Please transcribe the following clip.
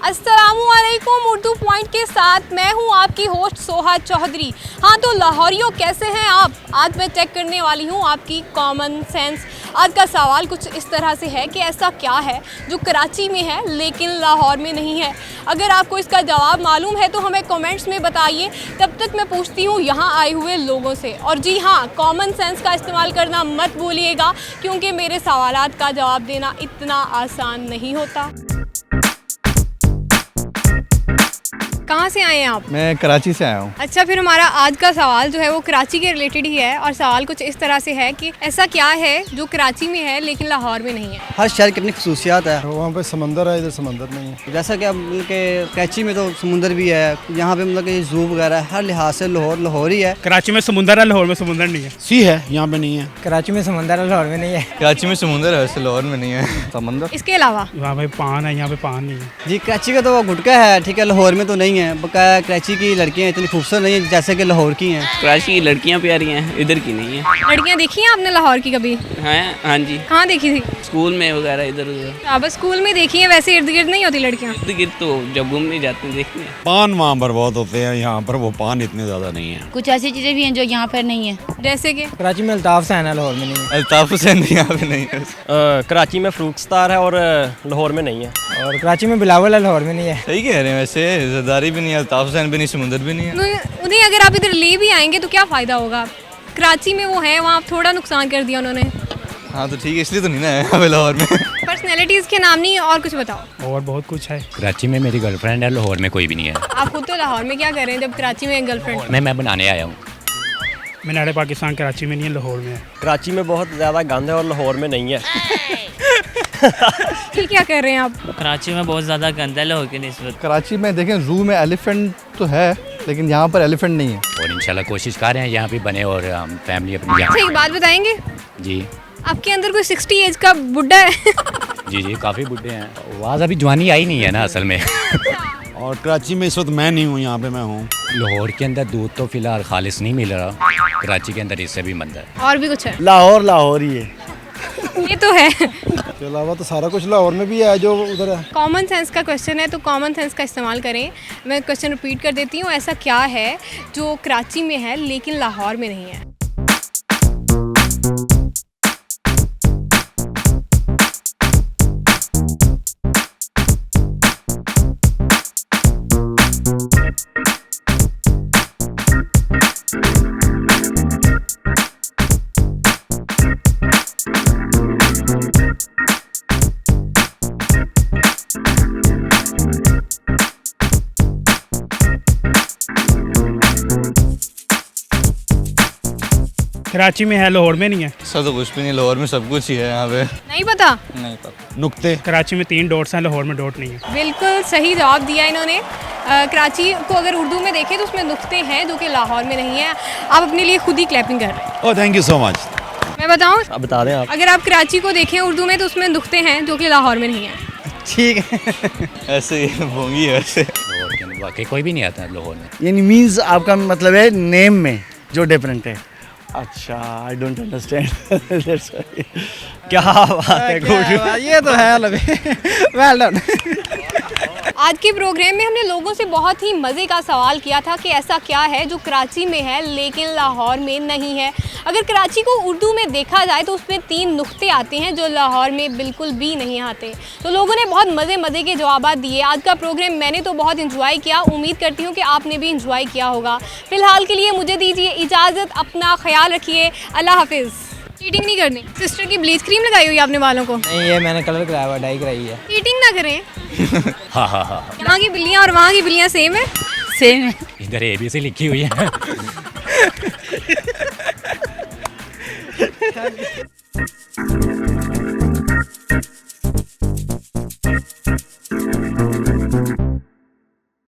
अस्सलामुअलैकुम उर्दू पॉइंट के साथ मैं हूं आपकी होस्ट सोहा चौधरी। हाँ तो लाहौरियों कैसे हैं आप? आज मैं चेक करने वाली हूं आपकी कॉमन सेंस। आज का सवाल कुछ इस तरह से है कि ऐसा क्या है जो कराची में है लेकिन लाहौर में नहीं है। अगर आपको इसका जवाब मालूम है तो हमें कमेंट्स में बताइए। तब तक मैं पूछती हूँ यहाँ आए हुए लोगों से। और जी हाँ, कॉमन सेंस का इस्तेमाल करना मत भूलिएगा क्योंकि मेरे सवालात का जवाब देना इतना आसान नहीं होता। कहाँ से आए हैं आप? मैं कराची से आया हूँ। अच्छा, फिर हमारा आज का सवाल जो है वो कराची के रिलेटेड ही है और सवाल कुछ इस तरह से है कि ऐसा क्या है जो कराची में है लेकिन लाहौर में नहीं है। हर शहर की अपनी खसूसियात है। वहाँ पे समंदर है, इधर समंदर नहीं है। जैसा कि मतलब कि कराची में तो समुंदर भी है, यहाँ पे मतलब कि जू वगैरह है। हर लिहाज से लाहौर ही है। कराची में समुंदर है, लाहौर में समुंदर नहीं है। सी है, यहाँ पे नहीं है। कराची में समुंदर है, लाहौर में नहीं है। कराची में समुंदर है, वैसे लाहौर में नहीं है समंदर। इसके अलावा वहाँ पे पान है, यहाँ पे पान नहीं है। जी, कराची का तो वो गुटका है, ठीक है, लाहौर में तो नहीं है। बकाया कराची की लड़कियाँ इतनी खूबसूरत नहीं है जैसे कि लाहौर की हैं। कराची की लड़कियाँ प्यारी हैं, इधर की नहीं है। लड़कियाँ देखी हैं आपने लाहौर की कभी? हैं, हाँ जी, कहाँ देखी थी? स्कूल में वगैरह इधर उधर। आप स्कूल में देखी हैं, वैसे इर्द गिर्द नहीं होती लड़कियाँ? इर्द गिर्द तो जब घूमने जाते हैं देखते हैं। पान वहाँ पर बहुत होते हैं, यहाँ पर वो पान इतने ज़्यादा नहीं है। कुछ ऐसी चीज़ें भी हैं जो यहाँ पर नहीं है। जैसे कि कराची में अल्ताफ हुसैन है, लाहौर में नहीं है। अल्ताफ हुसैन यहाँ पे नहीं है। कराची में फ्रूट स्टार है और लाहौर में नहीं है। और कराची में बिलावल है, लाहौर में नहीं है। सही कह रहे हैं, वैसे ज़रदारी भी नहीं है, अल्ताफ हुसैन भी नहीं, समुंदर भी नहीं है। उन्हें अगर आप इधर ले भी आएंगे तो क्या फ़ायदा होगा? कराची में वो है, वहाँ थोड़ा नुकसान कर दिया उन्होंने। हाँ तो ठीक है, इसलिए तो नहीं ना है यहाँ पे लाहौर में। पर्सनैलिटीज़ के नाम नहीं, और कुछ बताओ। और बहुत कुछ है। कराची में मेरी गर्लफ्रेंड है, लाहौर में कोई भी नहीं है। आप खुद तो लाहौर में क्या कर रहे हैं जब कराची में गर्लफ्रेंड? मैं बनाने आया हूँ। मीनार पाकिस्तान कराची में नहीं है, लाहौर में है। कराची में बहुत ज़्यादा गंद है और लाहौर में नहीं है। फिर क्या कर रहे हैं आप? कराची में बहुत ज़्यादा गंदा है लाहौर के निस्बत। कराची में देखें, जू में एलिफेंट तो है लेकिन यहाँ पर एलिफेंट नहीं है। और इंशाल्लाह कोशिश कर रहे हैं यहाँ पे बने और हम फैमिली अपनी यहाँ। अच्छा, एक बात बताएंगे, जी आपके अंदर कोई 60 एज का बुढ़ा है? जी काफ़ी बुढ़े हैं। आवाज़ अभी जवानी आई नहीं है ना असल में। और कराची में इस वक्त मैं नहीं हूँ, यहाँ पे मैं हूँ। लाहौर के अंदर दूध तो फिलहाल खालिश नहीं मिल रहा, कराची के अंदर इससे भी मंद है। और भी कुछ है? लाहौर ही है। ये तो है। इसके अलावा तो सारा कुछ लाहौर में भी है जो उधर है। कॉमन सेंस का क्वेश्चन है तो कॉमन सेंस का इस्तेमाल करें। मैं क्वेश्चन रिपीट कर देती हूँ, ऐसा क्या है जो कराची में है लेकिन लाहौर में नहीं है? कराची में है, लाहौर में नहीं है। सब तो कुछ भी नहीं, लाहौर में सब कुछ ही है यहाँ पे। नहीं पता? नहीं पता। नुक्ते। कराची में 3 डॉट्स हैं, लाहौर में डॉट नहीं है। बिल्कुल सही जवाब दिया इन्होंने। कराची को अगर उर्दू में देखें तो उसमें नुक्ते हैं जो कि लाहौर में नहीं है। आप अपने लिए खुद ही क्लैपिंग कर रहे हैं। Oh thank you so much. मैं बताऊँ? अब बता दें आप। अगर आप कराची को देखें उर्दू में तो उसमें नुक्ते हैं जो कि लाहौर में नहीं है। ठीक है। ऐसे ही भोंगी है वैसे। लाहौर के अंदर वाकई कोई भी नहीं आता लाहौर में। यानी मीन्स आपका मतलब है नेम में जो डिफरेंट है। अच्छा, आई डोंट अंडरस्टैंड। क्या बात है, गुड। ये तो है वेल डन। आज के प्रोग्राम में हमने लोगों से बहुत ही मज़े का सवाल किया था कि ऐसा क्या है जो कराची में है लेकिन लाहौर में नहीं है। अगर कराची को उर्दू में देखा जाए तो उसमें 3 नुक्ते आते हैं जो लाहौर में बिल्कुल भी नहीं आते। तो लोगों ने बहुत मज़े के जवाब दिए। आज का प्रोग्राम मैंने तो बहुत इंजॉय किया, उम्मीद करती हूँ कि आपने भी इंजॉय किया होगा। फ़िलहाल के लिए मुझे दीजिए इजाज़त, अपना ख्याल रखिए, अल्लाह हाफिज़। चीटिंग नहीं करनी। सिस्टर की ब्लीच क्रीम लगाई हुई है आपने बालों को? नहीं, ये मैंने कलर कराया हुआ, डाई कराई है। चीटिंग ना करें। हाँ हाँ हाँ, यहाँ की बिल्लियाँ और वहाँ की बिल्लियाँ सेम है? सेम है। इधर ABC लिखी हुई है।